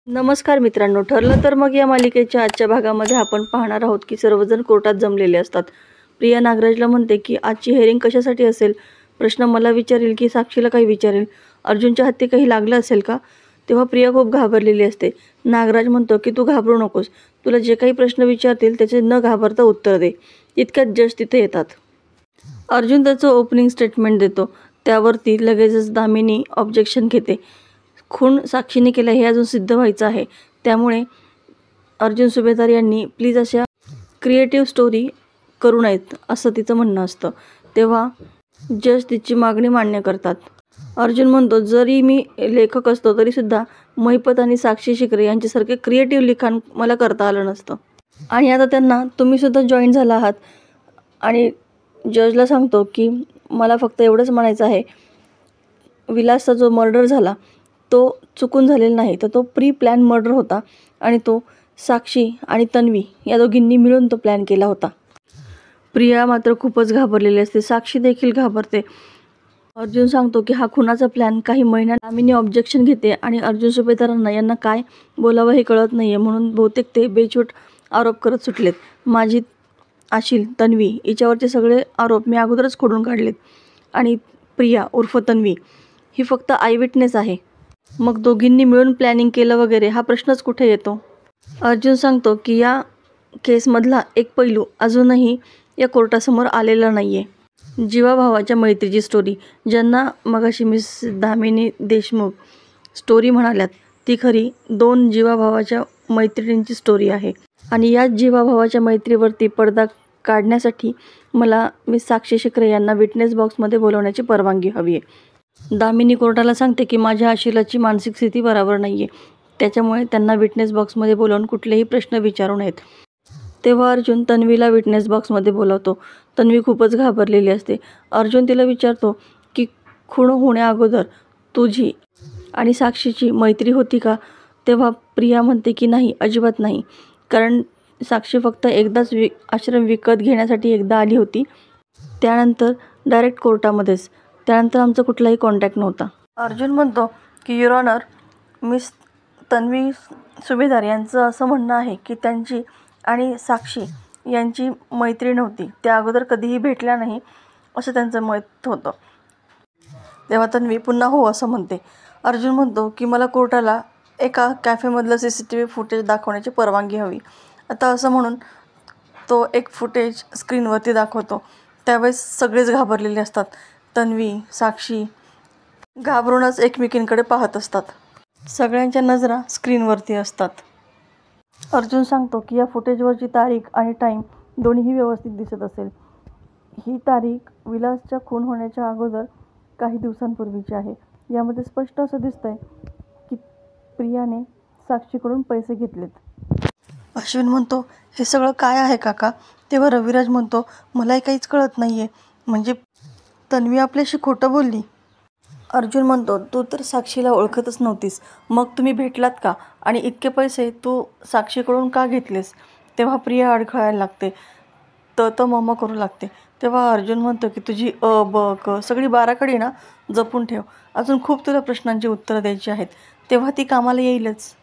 नमस्कार मित्रांनो, ठरलं तर मग या मालिकेच्या आजच्या भागामध्ये आपण पाहणार आहोत की सर्वजण कोर्टात जमलेले असतात. प्रिया नागराजला म्हणते की आजची हेअरिंग कशासाठी असेल. प्रश्न मला विचारेल की साक्षीला काही विचारेल. अर्जुनच्या हाती काही लागलं असेल का. तेव्हा प्रिया खूप घाबरलेली असते. नागराज म्हणतो की तू घाबरू नकोस, तुला जे काही प्रश्न विचारतील त्याचे न घाबरता उत्तर दे. इतक्यात जज तिथे येतात. अर्जुन त्याचं ओपनिंग स्टेटमेंट देतो. त्यावरती लगेचच दामिनी ऑब्जेक्शन घेते. खून साक्षीने केला हे अजून सिद्ध व्हायचं आहे, त्यामुळे अर्जुन सुभेदार यांनी प्लीज अशा क्रिएटिव्ह स्टोरी करू नयेत असं तिचं म्हणणं असतं. तेव्हा जज तिची मागणी मान्य करतात. अर्जुन म्हणतो जरी मी लेखक असतो तरीसुद्धा महिपत आणि साक्षी शिकरे यांच्यासारखे क्रिएटिव्ह लिखाण मला करता आलं नसतं. आणि आता त्यांना तुम्हीसुद्धा जॉईन झाला आहात. आणि जजला सांगतो की मला फक्त एवढंच म्हणायचं आहे, विलासचा जो मर्डर झाला तो चुकून झालेला नाही, तर तो प्री प्लॅन मर्डर होता आणि तो साक्षी आणि तन्वी या दोघींनी मिळून तो प्लॅन केला होता. प्रिया मात्र खूपच घाबरलेली असते. साक्षी देखील घाबरते. अर्जुन सांगतो की हा खुनाचा प्लॅन काही महिन्यांनी दामिनी ऑब्जेक्शन घेते आणि अर्जुन सुभेदारांना यांना काय बोलावं हे कळत नाही आहे, म्हणून बहुतेक ते बेछूट आरोप करत सुटलेत. माझी आशील तन्वी हिच्यावरचे सगळे आरोप मी अगोदरच खोडून काढलेत आणि प्रिया उर्फ तन्वी ही फक्त आय विटनेस आहे. मग दोघींनी मिळून प्लॅनिंग केलं वगैरे हा प्रश्नच कुठे येतो. अर्जुन सांगतो की या केसमधला एक पैलू अजूनही या कोर्टासमोर आलेला नाही आहे. जीवाभावाच्या मैत्रीची स्टोरी, ज्यांना मगाशी मिस दामिनी देशमुख स्टोरी म्हणाल्यात, ती खरी दोन जीवाभावाच्या मैत्रिणींची स्टोरी आहे. आणि याच जीवाभावाच्या मैत्रीवरती पडदा काढण्यासाठी मला मिस साक्षी शिकरे यांना विटनेस बॉक्समध्ये बोलवण्याची परवानगी हवी आहे. दामिनी कोर्टाला सांगते की माझ्या आशिलाची मानसिक स्थिती बरोबर नाही आहे, त्याच्यामुळे त्यांना विटनेस बॉक्समध्ये बोलावून कुठलेही प्रश्न विचारू नयेत. तेव्हा अर्जुन तन्वीला विटनेस बॉक्समध्ये बोलावतो. तन्वी खूपच घाबरलेली असते. अर्जुन तिला विचारतो की खून होण्याअगोदर तुझी आणि साक्षीची मैत्री होती का. तेव्हा प्रिया म्हणते की नाही, अजिबात नाही, कारण साक्षी फक्त एकदाच आश्रम विकत घेण्यासाठी एकदा आली होती, त्यानंतर डायरेक्ट कोर्टामध्येच, त्यानंतर आमचा कुठलाही कॉन्टॅक्ट नव्हता. अर्जुन म्हणतो की युअर ऑनर, मिस तन्वी सुभेदार यांचं असं म्हणणं आहे की त्यांची आणि साक्षी यांची मैत्री नव्हती, त्या अगोदर कधीही भेटल्या नाही असं त्यांचं मत होतं. तेव्हा तन्वी पुन्हा हो असं म्हणते. अर्जुन म्हणतो की मला कोर्टाला एका कॅफेमधलं CCTV फुटेज दाखवण्याची परवानगी हवी. आता असं म्हणून तो एक फुटेज स्क्रीनवरती दाखवतो. त्यावेळेस सगळेच घाबरलेले असतात. तन्वी, साक्षी घाबरूनच एकमेकींकडे पाहत असतात. सगळ्यांच्या नजरा स्क्रीनवरती असतात. अर्जुन सांगतो की या फुटेजवरची तारीख आणि टाईम दोन्हीही व्यवस्थित दिसत असेल. ही तारीख विलासच्या खून होण्याच्या अगोदर काही दिवसांपूर्वीची आहे. यामध्ये स्पष्ट असं दिसतंय की प्रियाने साक्षीकडून पैसे घेतलेत. अश्विन म्हणतो हे सगळं काय आहे काका. तेव्हा रविराज म्हणतो मलाही काहीच कळत नाही आहे, म्हणजे तन्वी आपल्याशी खोटं बोलली. अर्जुन म्हणतो तू तर साक्षीला ओळखतच नव्हतीस, मग तुम्ही भेटलात का आणि इतके पैसे तू साक्षीकडून का घेतलेस. तेव्हा प्रिया अडखळायला लागते, मम करू लागते. तेव्हा अर्जुन म्हणतो की तुझी ब क सगळी बाराखडी ना जपून ठेव, अजून खूप तुला प्रश्नांची उत्तरं द्यायची आहेत, तेव्हा ती कामाला येईलच.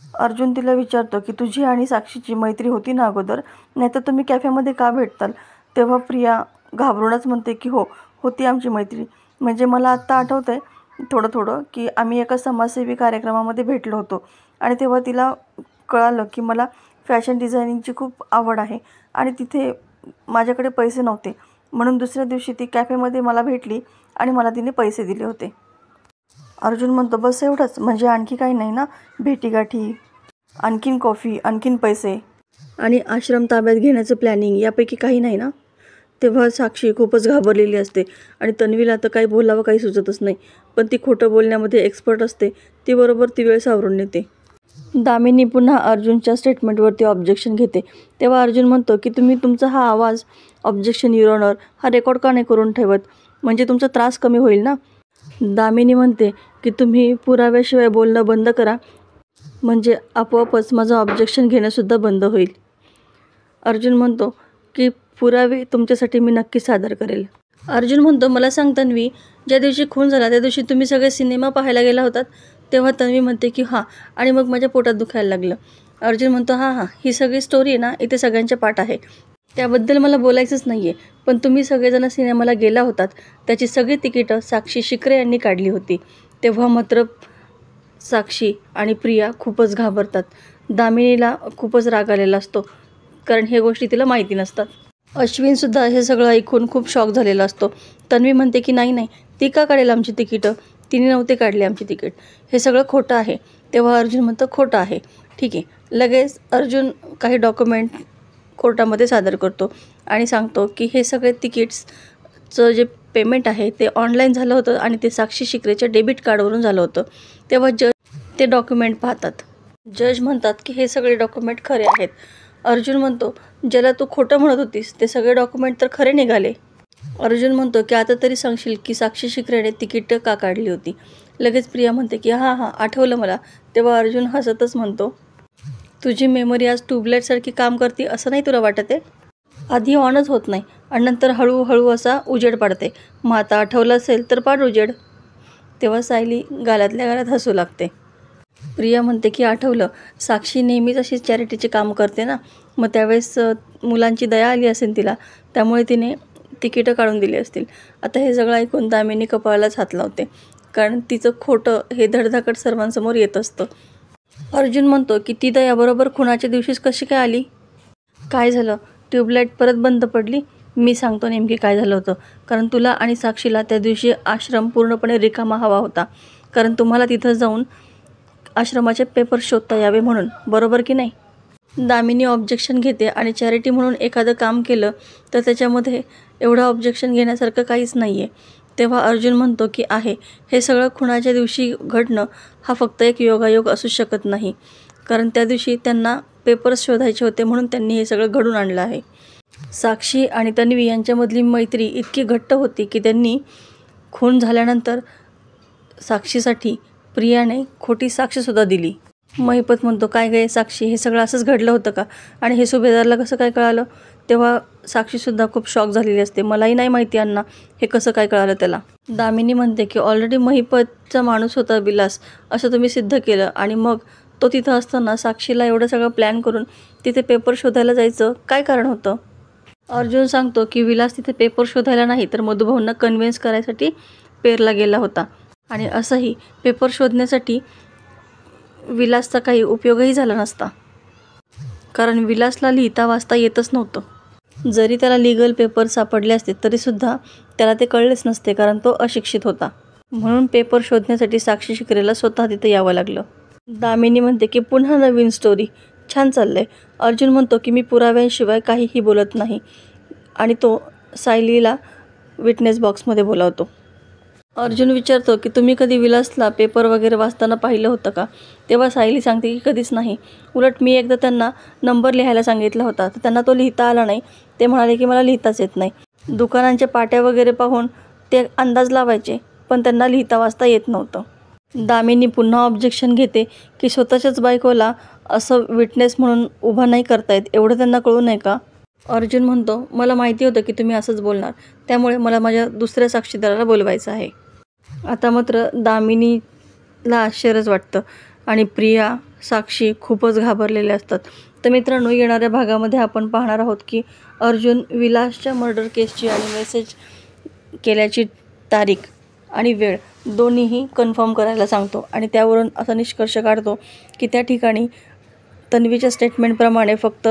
अर्जुन तिला विचारतो की तुझी आणि साक्षीची मैत्री होती ना अगोदर, नाहीतर तुम्ही कॅफेमध्ये का भेटताल. तेव्हा प्रिया घाबरूनच म्हणते की हो, होती आमची मैत्री. म्हणजे मला आत्ता आठवतं आहे थोडं की आम्ही एका समाजसेवी कार्यक्रमामध्ये भेटलो होतो आणि तेव्हा तिला कळालं की मला फॅशन डिझायनिंगची खूप आवड आहे आणि तिथे माझ्याकडे पैसे नव्हते, म्हणून दुसऱ्या दिवशी ती कॅफेमध्ये मला भेटली आणि मला तिने पैसे दिले होते. अर्जुन म्हणतो बस एवढंच, म्हणजे आणखी काही नाही ना, भेटीगाठी, आणखीन कॉफी, आणखीन पैसे आणि आश्रम ताब्यात घेण्याचं प्लॅनिंग यापैकी काही नाही ना. तेव्हा साक्षी खूपच घाबरलेली असते आणि तन्वीला तर काही बोलावं काही सुचतच नाही, पण ती खोटं बोलण्यामध्ये एक्सपर्ट असते. ती बरोबर ती वेळ सावरून नेते. दामिनी पुन्हा अर्जुनच्या स्टेटमेंटवरती ऑब्जेक्शन घेते. तेव्हा अर्जुन म्हणतो की तुम्ही तुमचा हा आवाज ऑब्जेक्शन युअर ऑनर हा रेकॉर्ड का नाही करून ठेवत, म्हणजे तुमचा त्रास कमी होईल ना. दामिनी म्हणते की तुम्ही पुराव्याशिवाय बोलणं बंद करा, म्हणजे आपोआपच माझं ऑब्जेक्शन घेणंसुद्धा बंद होईल. अर्जुन म्हणतो की पुरावे तुमच्यासाठी मी नक्की सादर करेल. अर्जुन म्हणतो मला सांग तन्वी, ज्या दिवशी खून झाला त्या दिवशी तुम्ही सगळे सिनेमा पाहायला गेला होतात, तेव्हा तन्वी म्हणते की हां, आणि मग माझ्या पोटात दुखायला लागलं. अर्जुन म्हणतो हां हां, ही सगळी स्टोरी ना इथे सगळ्यांच्या पाठ आहे, त्याबद्दल मला बोलायचंच नाही आहे. पण तुम्ही सगळेजण सिनेमाला गेला होतात, त्याची सगळी तिकीटं साक्षी शिकरे यांनी काढली होती. तेव्हा मात्र साक्षी आणि प्रिया खूपच घाबरतात. दामिनीला खूपच राग आलेला असतो, कारण हे गोष्टी तिला माहिती नसतात. अश्विनसुद्धा हे सगळं ऐकून खूप शॉक झालेला असतो. तन्वी म्हणते की नाही नाही, ती का काढेल आमची तिकीटं, तिने नव्हते काढली आमची तिकीट, हे सगळं खोटं आहे. तेव्हा अर्जुन म्हणतं खोटं आहे. ठीक आहे. लगेच अर्जुन काही डॉक्युमेंट कोर्टामध्ये सादर करतो आणि सांगतो की हे सगळे तिकीट्सचं जे पेमेंट आहे ते ऑनलाईन झालं होतं आणि ते साक्षी शिकरेच्या डेबिट कार्डवरून झालं होतं. तेव्हा जज ते डॉक्युमेंट पाहतात. जज म्हणतात की हे सगळे डॉक्युमेंट खरे आहेत. अर्जुन म्हणतो ज्याला तू खोटं म्हणत होतीस ते सगळे डॉक्युमेंट तर खरे निघाले. अर्जुन म्हणतो की आता तरी सांगशील की साक्षी शिकरेने तिकीट का काढली होती. लगेच प्रिया म्हणते की हां हां, आठवलं मला. तेव्हा अर्जुन हसतच म्हणतो तुझी मेमरी आज ट्यूबलाईटसारखी काम करते असं नाही तुला वाटत आहे? आधी ऑनच होत नाही आणि नंतर हळूहळू असा उजेड पाडते. मग आता आठवलं असेल तर पाड उजेड. तेव्हा सायली गालातल्या गालात हसू लागते. प्रिया म्हणते की आठवलं, साक्षी नेहमीच अशी चॅरिटीचे काम करते ना, मग त्यावेळेस मुलांची दया आली असेल तिला, त्यामुळे तिने तिकीटं काढून दिली असतील. आता हे सगळं ऐकून दामिनी कपाळालाच हात लावते, कारण तिचं खोटं हे धडधाकट सर्वांसमोर येत असतं. अर्जुन म्हणतो की ती दया बरोबर खुनाच्या दिवशीच कशी काय आली? काय झालं? ट्यूबलाईट परत बंद पडली? मी सांगतो नेमकी काय झालं होतं. कारण तुला आणि साक्षीला त्या दिवशी आश्रम पूर्णपणे रिकामा हवा होता, कारण तुम्हाला तिथं जाऊन आश्रमाचे पेपर शोधता यावे म्हणून, बरोबर की नाही? दामिनी ऑब्जेक्शन घेते आणि चॅरिटी म्हणून एखादं काम केलं तर त्याच्यामध्ये एवढं ऑब्जेक्शन घेण्यासारखं काहीच नाही आहे. तेव्हा अर्जुन म्हणतो की आहे, हे सगळं खुनाच्या दिवशी घडणं हा फक्त एक योगायोग असू शकत नाही, कारण त्या दिवशी त्यांना पेपर्स शोधायचे होते म्हणून त्यांनी हे सगळं घडून आणलं आहे. साक्षी आणि तन्वी यांच्यामधली मैत्री इतकी घट्ट होती की त्यांनी खून झाल्यानंतर साक्षीसाठी प्रियाने खोटी साक्षीसुद्धा दिली. महिपत म्हणतो काय गे साक्षी, हे सगळं असंच घडलं होतं का, आणि हे सुभेदारला कसं काय कळालं? तेव्हा साक्षीसुद्धा खूप शॉक झालेली असते. मलाही नाही माहिती अण्णा, हे कसं काय कळालं त्याला. दामिनी म्हणते की ऑलरेडी महिपतचा माणूस होता विलास असं तुम्ही सिद्ध केलं, आणि मग तो तिथं असताना साक्षीला एवढं सगळं प्लॅन करून तिथे पेपर शोधायला जायचं काय कारण होतं? अर्जुन सांगतो की विलास तिथे पेपर शोधायला नाही तर मधुभाऊंना कन्व्हिन्स करायसाठी पेरला गेला होता, आणि असंही पेपर शोधण्यासाठी विलासचा काही उपयोगही झाला नसता, कारण विलासला लिहिता वाचता येतच नव्हतं. जरी त्याला लीगल पेपर सापडले असते तरीसुद्धा त्याला ते कळलेच नसते, कारण तो अशिक्षित होता. म्हणून पेपर शोधण्यासाठी साक्षी शिकरेला स्वतः तिथे यावं लागलं. दामिनी म्हणते की पुन्हा नवीन स्टोरी, छान चाललंय. अर्जुन म्हणतो की मी पुराव्यांशिवाय काहीही बोलत नाही, आणि तो सायलीला विटनेस बॉक्समध्ये बोलावतो. अर्जुन विचारतो की तुम्ही कधी विलासला पेपर वगैरे वाचताना पाहिलं होतं का? तेव्हा सायली सांगते की कधीच नाही. उलट मी एकदा त्यांना नंबर लिहायला सांगितला होता तर त्यांना तो लिहिता आला नाही. ते म्हणाले की मला लिहिताच येत नाही. दुकानांच्या पाट्या वगैरे पाहून ते अंदाज लावायचे, पण त्यांना लिहिता वाचता येत नव्हतं. दामिनी पुन्हा ऑब्जेक्शन घेते की स्वतःच्याच बायकोला असं विटनेस म्हणून उभं नाही करता येत, एवढं त्यांना कळू नये का? अर्जुन म्हणतो मला माहिती होतं की तुम्ही असंच बोलणार, त्यामुळे मला माझ्या दुसऱ्या साक्षीदाराला बोलवायचं आहे. आता मात्र दामिनीला आश्चर्यच वाटतं आणि प्रिया, साक्षी खूपच घाबरलेले असतात. तर मित्रांनो, येणाऱ्या भागामध्ये आपण पाहणार आहोत की अर्जुन विलासच्या मर्डर केसची आणि मेसेज केल्याची तारीख आणि वेळ दोन्हीही कन्फर्म करायला सांगतो, आणि त्यावरून असा निष्कर्ष काढतो की त्या ठिकाणी तन्वीच्या स्टेटमेंटप्रमाणे फक्त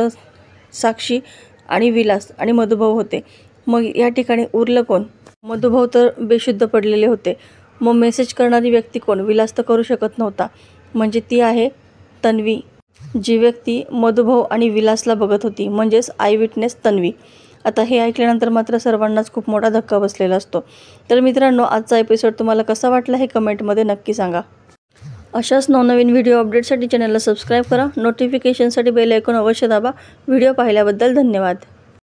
साक्षी आणि विलास आणि मधुभाऊ होते. मग या ठिकाणी उरलं कोण? मधुभाऊ तर बेशुद्ध पडलेले होते. मग मेसेज करणारी व्यक्ती कोण? विलास तर करू शकत नव्हता, म्हणजे ती आहे तन्वी, जी व्यक्ती मधुभाऊ आणि विलासला बघत होती, म्हणजेच आय विटनेस तन्वी. आता हे ऐकल्यानंतर मात्र सर्वांनाच खूप मोठा धक्का बसलेला असतो. तर मित्रांनो, आजचा एपिसोड तुम्हाला कसा वाटला हे कमेंटमध्ये नक्की सांगा. अशाच नवनवीन व्हिडिओ अपडेटसाठी चॅनलला सबस्क्राईब करा. नोटिफिकेशनसाठी बेल आयकॉन अवश्य दाबा. व्हिडिओ पाहिल्याबद्दल धन्यवाद.